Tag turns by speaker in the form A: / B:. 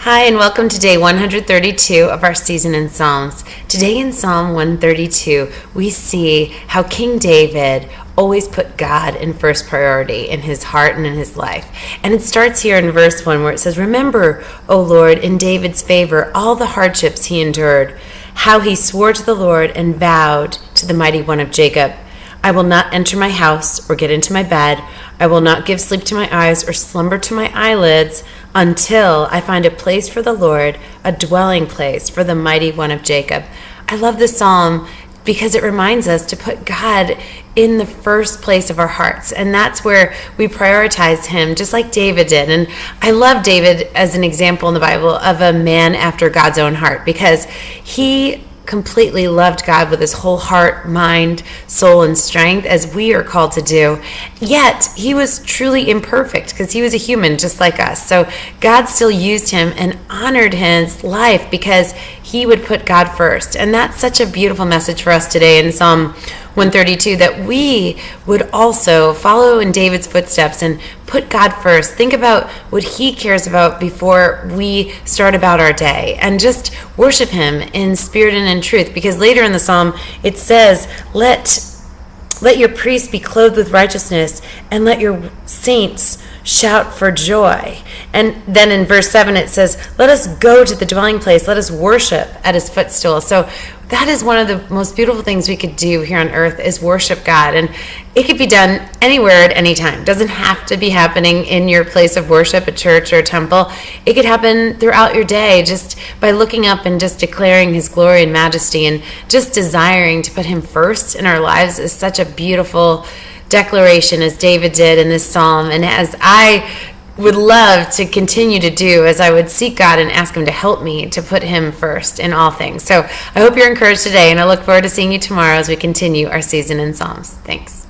A: Hi, and welcome to day 132 of our season in Psalms. Today in Psalm 132, we see how King David always put God in first priority in his heart and in his life. And it starts here in verse 1 where it says, "Remember, O Lord, in David's favor, all the hardships he endured, how he swore to the Lord and vowed to the mighty one of Jacob. I will not enter my house or get into my bed. I will not give sleep to my eyes or slumber to my eyelids until I find a place for the Lord, a dwelling place for the mighty one of Jacob." I love this psalm because it reminds us to put God in the first place of our hearts. And that's where we prioritize him, just like David did. And I love David as an example in the Bible of a man after God's own heart, because he completely loved God with his whole heart, mind, soul, and strength, as we are called to do. Yet he was truly imperfect because he was a human just like us. So God still used him and honored his life because he would put God first. And that's such a beautiful message for us today in Psalm 132, that we would also follow in David's footsteps and put God first. Think about what he cares about before we start about our day, and just worship him in spirit and in truth. Because later in the psalm it says, let your priests be clothed with righteousness, and let your saints shout for joy. And then in verse 7 it says, let us go to the dwelling place, let us worship at his footstool. So that is one of the most beautiful things we could do here on earth, is worship God. And it could be done anywhere at any time. It doesn't have to be happening in your place of worship, a church or a temple. It could happen throughout your day, just by looking up and just declaring his glory and majesty, and just desiring to put him first in our lives is such a beautiful declaration, as David did in this psalm, and as I would love to continue to do, as I would seek God and ask him to help me to put him first in all things. So I hope you're encouraged today, and I look forward to seeing you tomorrow as we continue our season in Psalms. Thanks.